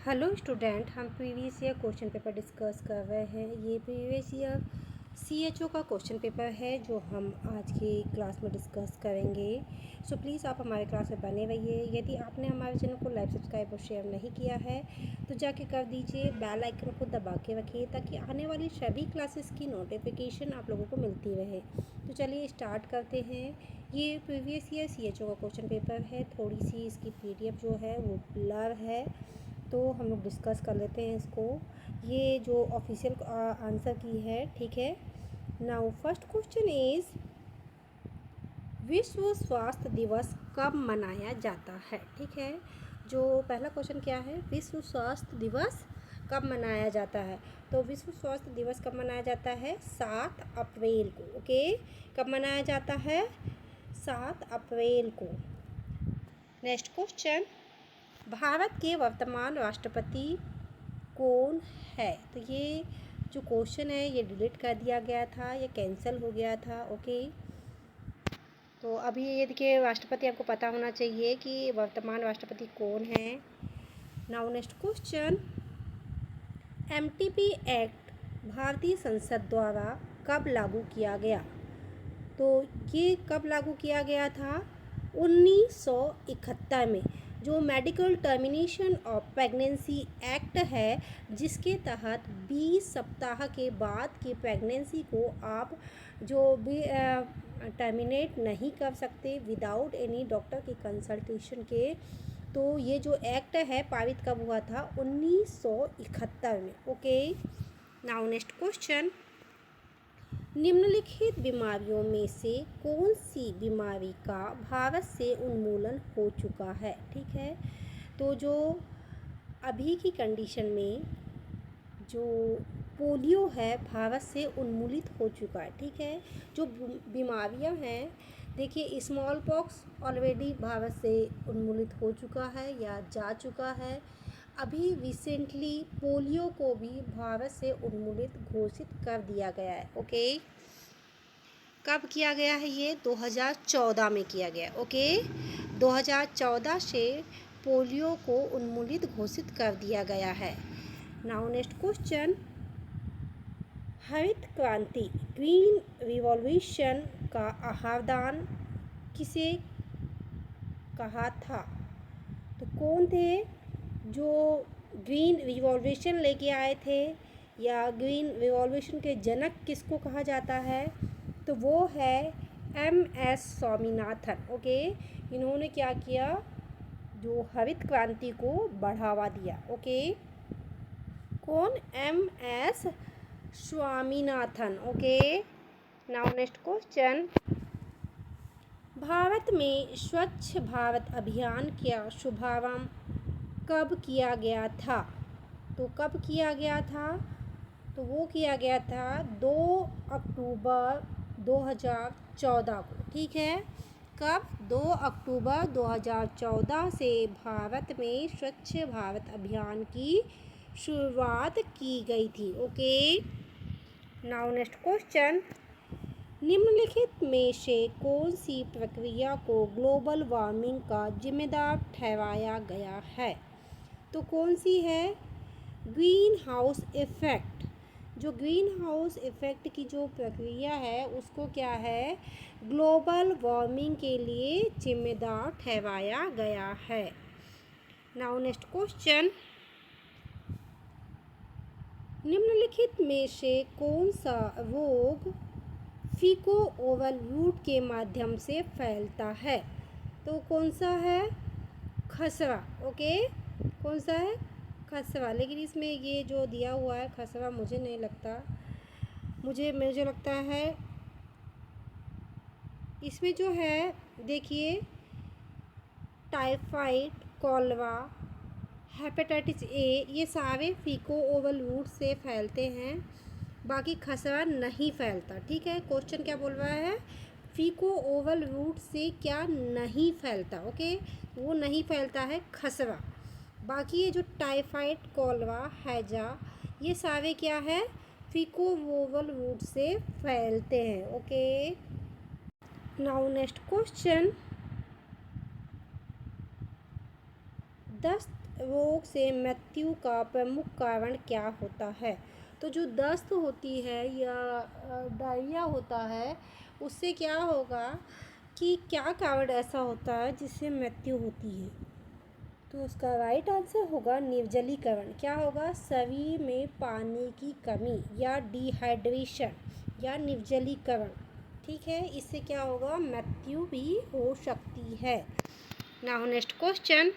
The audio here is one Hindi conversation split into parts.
हेलो स्टूडेंट, हम previous year question paper discuss कर रहे हैं। ये प्रीवियस ईयर सीएचओ का क्वेश्चन पेपर है जो हम आज की क्लास में डिस्कस करेंगे। सो प्लीज़ आप हमारे क्लास में बने रहिए। यदि आपने हमारे चैनल को लाइक, सब्सक्राइब और शेयर नहीं किया है तो जाके कर दीजिए। बेल आइकन को दबा के रखिए ताकि आने वाली सभी क्लासेस की नोटिफिकेशन आप लोगों को मिलती रहे। तो चलिए स्टार्ट करते हैं। ये प्रीवियस ईयर सीएचओ का क्वेश्चन पेपर है। थोड़ी सी इसकी पीडीएफ जो है वो ब्लर है, तो हम लोग डिस्कस कर लेते हैं इसको। ये जो ऑफिशियल आंसर की है, ठीक है। नाउ फर्स्ट क्वेश्चन इज विश्व स्वास्थ्य दिवस कब मनाया जाता है, ठीक है। जो पहला क्वेश्चन क्या है, विश्व स्वास्थ्य दिवस कब मनाया जाता है। तो विश्व स्वास्थ्य दिवस कब मनाया जाता है? 7 अप्रैल को। ओके, कब मनाया जाता है? 7 अप्रैल को। नेक्स्ट क्वेश्चन, भारत के वर्तमान राष्ट्रपति कौन है? तो ये जो क्वेश्चन है ये डिलीट कर दिया गया था, ये कैंसिल हो गया था। ओके, तो अभी ये देखिए राष्ट्रपति आपको पता होना चाहिए कि वर्तमान राष्ट्रपति कौन है। Now next question, MTP act भारतीय संसद द्वारा कब लागू किया गया? तो ये कब लागू किया गया था? 1971 में। जो medical termination of pregnancy act है, जिसके तहत 20 सप्ताह के बाद की प्रेगनेंसी को आप जो भी टर्मिनेट नहीं कर सकते विदाउट एनी डॉक्टर की कंसल्टेशन के। तो ये जो एक्ट है पारित कब हुआ था? 1971 में। ओके, नाउ नेक्स्ट क्वेश्चन, निम्नलिखित बीमारियों में से कौन सी बीमारी का भारत से उन्मूलन हो चुका है? ठीक है, तो जो अभी की कंडीशन में जो पोलियो है भारत से उन्मूलित हो चुका है, ठीक है। जो बीमारियां हैं, देखिए स्मॉल पॉक्स ऑलरेडी भारत से उन्मूलित हो चुका है या जा चुका है। अभी रिसेंटली पोलियो को भी भारत से उन्मूलित घोषित कर दिया गया है। ओके, कब किया गया है? ये 2014 में किया गया। ओके, 2014 से पोलियो को उन्मूलित घोषित कर दिया गया है। नाउ नेक्स्ट क्वेश्चन, हरित क्रांति ग्रीन रिवॉल्यूशन का आह्वान किसे कहा था? तो कौन थे जो ग्रीन रिवॉल्यूशन लेके आए थे, या ग्रीन रिवॉल्यूशन के जनक किसको कहा जाता है? तो वो है MS स्वामीनाथन। ओके, इन्होंने क्या किया? जो हरित क्रांति को बढ़ावा दिया। ओके, कौन? MS Swaminathan. Okay, now next question, Bharat में स्वच्छ भारत अभियान का शुभारंभ कब किया गया था? तो कब किया गया था? तो वो किया गया था 2 अक्टूबर 2014 को, ठीक है। कब? 2 अक्टूबर 2014 से भारत में स्वच्छ भारत अभियान की शुरुआत की गई थी। ओके, नाउ नेक्स्ट क्वेश्चन, निम्नलिखित में से कौन सी प्रक्रिया को ग्लोबल वार्मिंग का जिम्मेदार ठहराया गया है? तो कौन सी है? Green house effect. जो ग्रीन हाउस इफ़ेक्ट की जो प्रक्रिया है उसको क्या है? ग्लोबल वार्मिंग के लिए जिम्मेदार ठहराया गया है। नाउ नेक्स्ट क्वेश्चन, निम्नलिखित में से कौन सा रोग फीको ओवल रूट के माध्यम से फैलता है? तो कौन सा है? खसरा। ओके, कौन सा है? खसरा। लेकिन इसमें ये जो दिया हुआ है खसरा मुझे नहीं लगता, मुझे लगता है इसमें जो है, देखिए टाइफाइड, कॉलरा, हेपेटाइटिस ए, ये सारे फीको ओवल रूट से फैलते हैं, बाकी खसरा नहीं फैलता। ठीक है, क्वेश्चन क्या बोल रहा है? फीको ओवल रूट से क्या नहीं फैलता? ओके, वो नहीं फैलता है खसरा। बाकी ये जो टाइफाइड, कॉलरा, हैजा, ये सारे क्या है? फीको ओवल रूट से फैलते हैं। ओके, नाउ नेक्स्ट क्वेश्चन, दस्त रोग से मृत्यु का प्रमुख कारण क्या होता है? तो जो दस्त होती है या डायरिया होता है, उससे क्या होगा कि क्या कारण ऐसा होता है जिससे मृत्यु होती है? तो उसका राइट आंसर होगा निर्जलीकरण। क्या होगा? शरीर में पानी की कमी या डिहाइड्रेशन या निर्जलीकरण। ठीक है, इससे क्या होगा? मृत्यु भी हो सकती है। नाउ नेक्स्ट क्वेश्चन,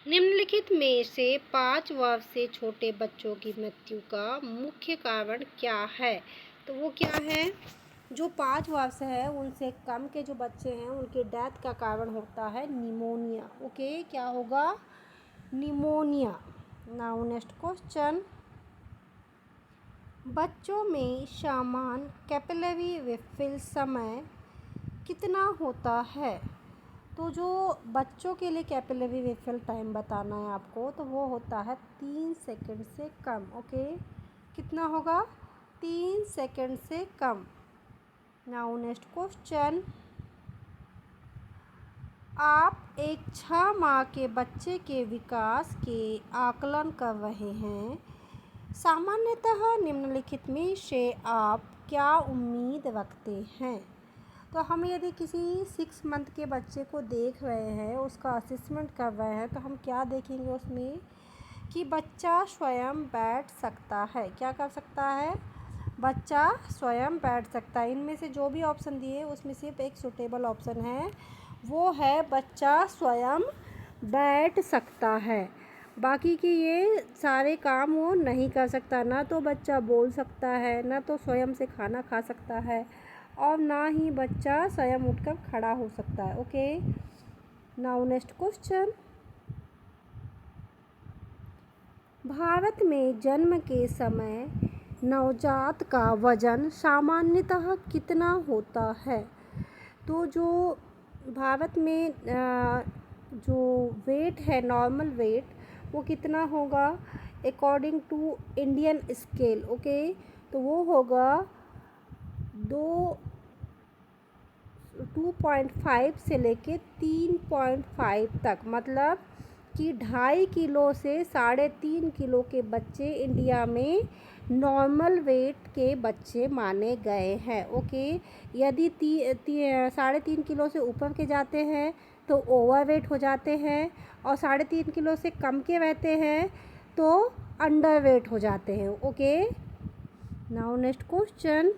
निम्नलिखित में से 5 वर्ष से छोटे बच्चों की मृत्यु का मुख्य कारण क्या है? तो वो क्या है? जो 5 वर्ष है उनसे कम के जो बच्चे हैं उनके डेथ का कारण होता है निमोनिया। ओके, क्या होगा? निमोनिया। नाउ नेक्स्ट क्वेश्चन, बच्चों में सामान्य कैपिलरी रिफिल समय कितना होता है? तो जो बच्चों के लिए कैपिलरी रिफिल टाइम बताना है आपको, तो वो होता है 3 सेकंड से कम। ओके, कितना होगा? 3 सेकंड से कम। नाउ नेक्स्ट क्वेश्चन, आप एक 6 माह के बच्चे के विकास के आकलन कर रहे हैं। सामान्यतः निम्नलिखित में से आप क्या उम्मीद रखते हैं? तो हम यदि किसी 6 मंथ के बच्चे को देख रहे हैं, उसका असेसमेंट कर रहे हैं, तो हम क्या देखेंगे उसमें कि बच्चा स्वयं बैठ सकता है। क्या कर सकता है? बच्चा स्वयं बैठ सकता है। इनमें से जो भी ऑप्शन दिए उसमें सिर्फ एक सूटेबल ऑप्शन है, वो है बच्चा स्वयं बैठ सकता है। बाकी के ये सारे काम वो नहीं कर सकता। ना तो बच्चा बोल सकता है, ना तो स्वयं से खाना खा सकता है, और ना ही बच्चा स्वयं उठकर खड़ा हो सकता है। Okay, now next question, Bharat में जन्म के समय नवजात का वजन सामान्यतः कितना होता है? तो जो भारत में जो वेट है, नॉर्मल वेट, वो कितना होगा according to Indian scale? Okay, तो वो होगा 2.5 से लेके 3.5 तक। मतलब कि 2.5 किलो से 3.5 किलो के बच्चे इंडिया में नॉर्मल वेट के बच्चे माने गए हैं। ओके, यदि 3.5 किलो से ऊपर के जाते हैं तो ओवर वेट हो जाते हैं, और 3.5 किलो से कम के रहते हैं तो अंडर वेट हो जाते हैं। ओके, नाउ नेक्स्ट क्वेश्चन,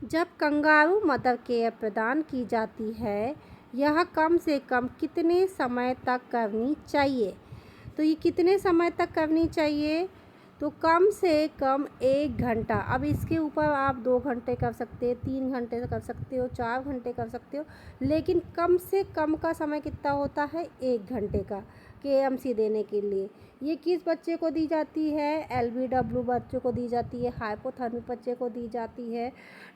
जब कंगारू मदर केयर प्रदान की जाती है, यह कम से कम कितने समय तक करनी चाहिए? तो ये कितने समय तक करनी चाहिए? तो कम से कम 1 घंटा। अब इसके ऊपर आप 2 घंटे कर सकते हैं, 3 घंटे कर सकते हो, 4 घंटे कर सकते हो, लेकिन कम से कम का समय कितना होता है? 1 घंटे का KMC देने के लिए। ये किस बच्चे को दी जाती है? LBW बच्चों को दी जाती है, हाइपोथर्मिक बच्चे को दी जाती है।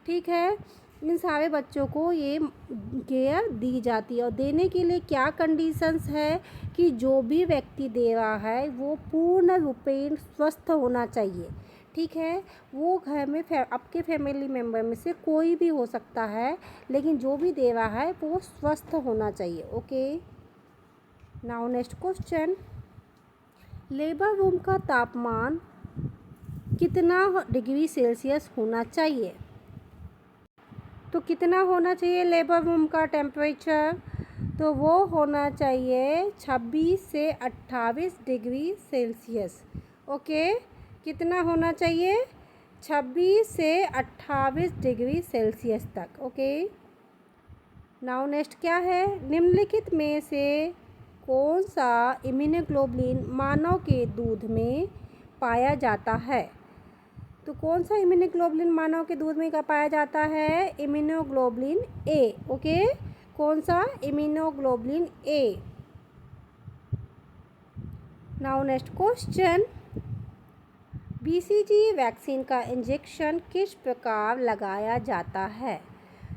ठीक है, इन सारे बच्चों को ये केयर दी जाती है। और देने के लिए क्या कंडीशंस है कि जो भी व्यक्ति दे रहा है वो पूर्ण रूपेण स्वस्थ होना चाहिए। ठीक है, वो घर में आपके फैमिली मेम्बर में से कोई भी हो सकता है, लेकिन जो भी दे रहा है वो स्वस्थ होना चाहिए। Okay, now next question, labour room का तापमान कितना डिग्री सेल्सियस होना चाहिए? तो कितना होना चाहिए लेबर रूम का टेम्परेचर? तो वो होना चाहिए 26 से 28 डिग्री सेल्सियस। ओके, कितना होना चाहिए? 26 से 28 डिग्री सेल्सियस तक। ओके, नाउ नेक्स्ट क्या है? निम्नलिखित में से कौन सा इम्यूनोग्लोबुलिन मानव के दूध में पाया जाता है? तो कौन सा इम्यूनोग्लोबुलिन मानव के दूध में पाया जाता है? Immunoglobulin A. ओके, कौन सा? Immunoglobulin A. Now next question, BCG vaccine का इंजेक्शन किस प्रकार लगाया जाता है?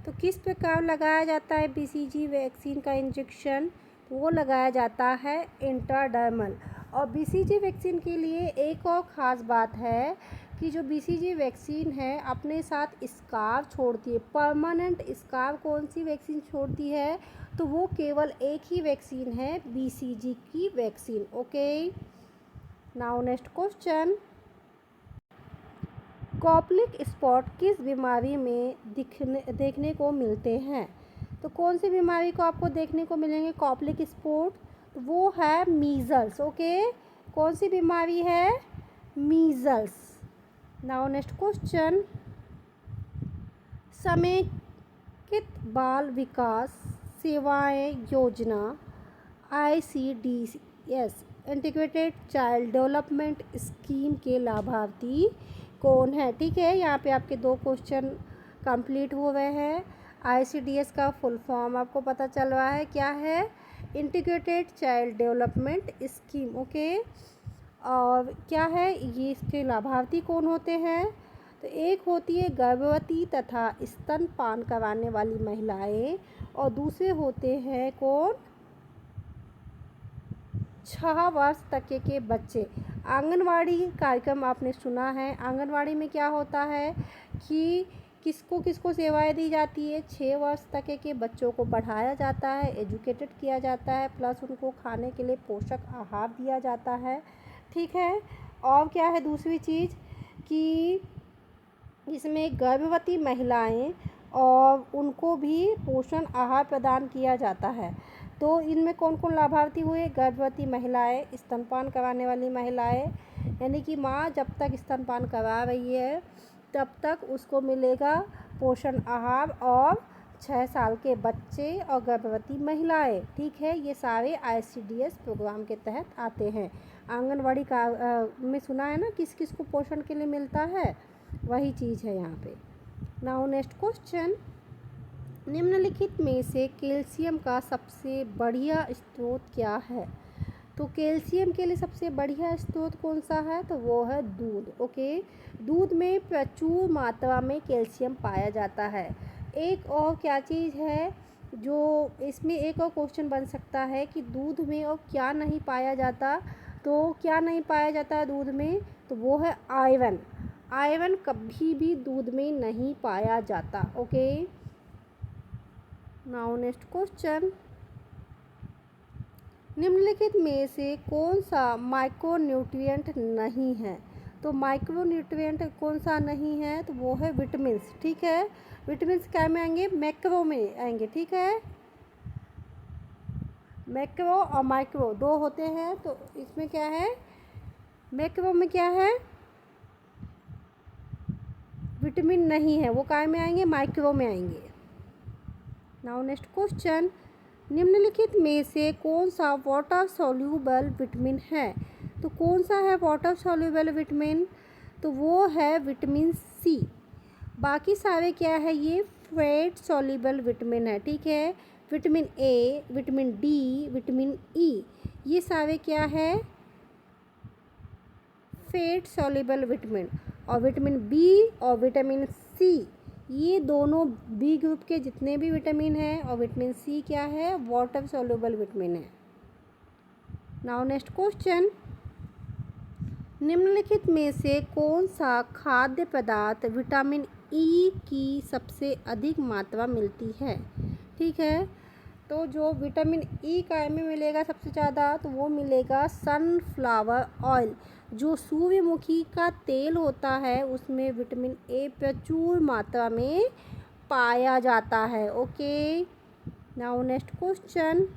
तो किस प्रकार लगाया जाता है BCG वैक्सीन का इंजेक्शन? वो लगाया जाता है इंट्राडर्मल। और BCG वैक्सीन के लिए एक और ख़ास बात है कि जो BCG वैक्सीन है अपने साथ स्कार छोड़ती है। परमानेंट स्कार कौन सी वैक्सीन छोड़ती है? तो वो केवल एक ही वैक्सीन है, BCG की vaccine. Okay, now next question, Koplik spot किस बीमारी में देखने को मिलते हैं? तो कौन सी बीमारी को आपको देखने को मिलेंगे कॉप्लिक स्पॉट? तो वो है मीज़ल्स। ओके, कौन सी बीमारी है? मीज़ल्स। नाउ नेक्स्ट क्वेश्चन, समेकित बाल विकास सेवाएं योजना ICDS integrated child development scheme के लाभार्थी कौन है? ठीक है, यहाँ पे आपके 2 क्वेश्चन कंप्लीट हो गए हैं। ICDS का फुल फॉर्म आपको पता चल रहा है क्या है? Integrated child development scheme. Okay, और क्या है ये, इसके लाभार्थी कौन होते हैं? तो एक होती है गर्भवती तथा स्तनपान कराने वाली महिलाएं, और दूसरे होते हैं कौन? 6 वर्ष तक के बच्चे। आंगनवाड़ी कार्यक्रम आपने सुना है। आंगनवाड़ी में क्या होता है कि किसको किसको सेवाएं दी जाती है? 6 वर्ष तक के बच्चों को पढ़ाया जाता है, एजुकेटेड किया जाता है, प्लस उनको खाने के लिए पोषक आहार दिया जाता है। ठीक है, और क्या है दूसरी चीज़ कि इसमें गर्भवती महिलाएं और उनको भी पोषण आहार प्रदान किया जाता है। तो इनमें कौन कौन लाभार्थी हुए? गर्भवती महिलाएं, स्तनपान कराने वाली महिलाएं, यानी कि माँ जब तक स्तनपान करा रही है तब तक उसको मिलेगा पोषण आहार, और 6 साल के बच्चे और गर्भवती महिलाएं। ठीक है, ये सारे ICDS प्रोग्राम के तहत आते हैं। आंगनवाड़ी का में सुना है ना किस किस को पोषण के लिए मिलता है, वही चीज़ है यहाँ पे। नाउ नेक्स्ट क्वेश्चन, निम्नलिखित में से कैल्शियम का सबसे बढ़िया स्रोत क्या है? तो कैल्शियम के लिए सबसे बढ़िया स्रोत कौन सा है? तो वो है दूध। ओके, दूध में प्रचुर मात्रा में कैल्शियम पाया जाता है। एक और क्या चीज़ है जो इसमें एक और क्वेश्चन बन सकता है कि दूध में और क्या नहीं पाया जाता? तो क्या नहीं पाया जाता है दूध में? तो वो है आयरन। आयरन कभी भी दूध में नहीं पाया जाता। ओके, नाउ नेक्स्ट क्वेश्चन, निम्नलिखित में से कौन सा माइक्रोन्यूट्रिएंट नहीं है? तो माइक्रोन्यूट्रिएंट कौन सा नहीं है? तो वो है विटामिन्स। ठीक है, विटामिन्स क्या में आएंगे? मैक्रो में आएंगे। ठीक है, मैक्रो और माइक्रो 2 होते हैं, तो इसमें क्या है? मैक्रो में क्या है? विटामिन नहीं है, वो काय में आएंगे? माइक्रो में आएंगे। नाउ नेक्स्ट क्वेश्चन, निम्नलिखित में से कौन सा वाटर सॉल्यूबल विटामिन है? तो कौन सा है वाटर सॉल्यूबल विटामिन? तो वो है विटामिन C। बाकी सारे क्या है? ये फैट सॉल्यूबल विटामिन है। ठीक है, vitamin A, vitamin D, vitamin E, ये सारे क्या है? Fat soluble vitamin. और विटामिन B और विटामिन C, ये दोनों B ग्रुप के जितने भी विटामिन हैं, और विटामिन C क्या है? वाटर सॉल्यूबल विटामिन है। नाउ नेक्स्ट क्वेश्चन, निम्नलिखित में से कौन सा खाद्य पदार्थ विटामिन E की सबसे अधिक मात्रा मिलती है? ठीक है, तो जो विटामिन E काय में मिलेगा सबसे ज़्यादा? तो वो मिलेगा सनफ्लावर ऑयल। जो सूर्यमुखी का तेल होता है उसमें विटामिन A प्रचुर मात्रा में पाया जाता है। Okay, now next question,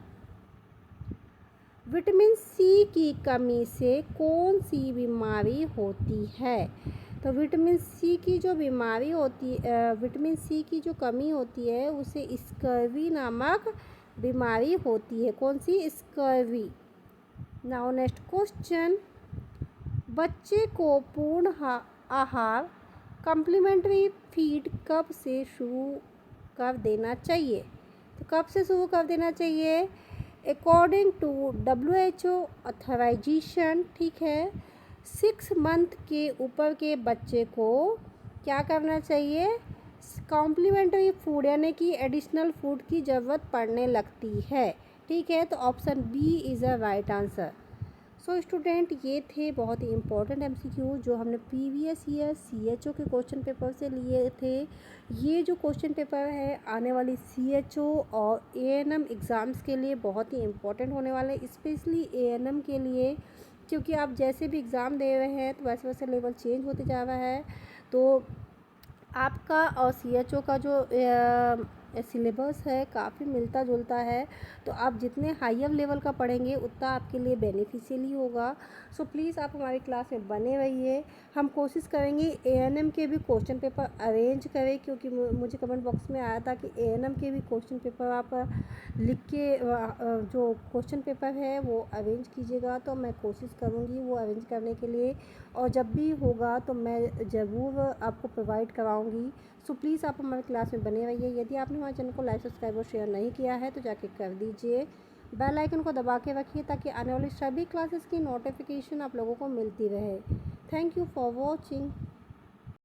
vitamin C की कमी से कौन सी बीमारी होती है? तो विटामिन C की जो बीमारी होती है, विटामिन C की जो कमी होती है उसे स्कर्वी नामक बीमारी होती है। कौन सी? स्कर्वी। नाउ नेक्स्ट क्वेश्चन, बच्चे को पूर्ण आहार कम्प्लीमेंट्री फीड कब से शुरू कर देना चाहिए? तो कब से शुरू कर देना चाहिए? According to WHO authorization. ठीक है, 6 मंथ के ऊपर के बच्चे को क्या करना चाहिए? कॉम्प्लीमेंट्री फूड यानी कि एडिशनल फूड की ज़रूरत पड़ने लगती है। ठीक है, तो option B is a right answer. So student, ये थे बहुत ही इम्पोर्टेंट MCQ जो हमने प्रीवियस ईयर CHO के क्वेश्चन पेपर से लिए थे। ये जो क्वेश्चन पेपर है आने वाली CHO और ANM एग्ज़ाम्स के लिए बहुत ही इम्पोर्टेंट होने वाले हैं, स्पेशली ANM के लिए, क्योंकि आप जैसे भी एग्ज़ाम दे रहे हैं तो वैसे वैसे लेवल चेंज होते जा रहा है। तो आपका और CHO का जो सिलेबस है काफ़ी मिलता जुलता है, तो आप जितने हायर लेवल का पढ़ेंगे उतना आपके लिए बेनिफिशियल ही होगा। सो प्लीज़ आप हमारी क्लास में बने रहिए। हम कोशिश करेंगे ANM के भी क्वेश्चन पेपर अरेंज करें, क्योंकि मुझे कमेंट बॉक्स में आया था कि ANM के भी क्वेश्चन पेपर आप लिख के जो क्वेश्चन पेपर है वो अरेंज कीजिएगा। तो मैं कोशिश करूँगी वो अरेंज करने के लिए, और जब भी होगा तो मैं ज़रूर आपको प्रोवाइड कराऊँगी। सो प्लीज़ आप हमारे क्लास में बने रहिए। यदि आपने हमारे चैनल को लाइक, सब्सक्राइब और शेयर नहीं किया है तो जाके कर दीजिए। बेल आइकन को दबा के रखिए ताकि आने वाली सभी क्लासेस की नोटिफिकेशन आप लोगों को मिलती रहे। Thank you for watching.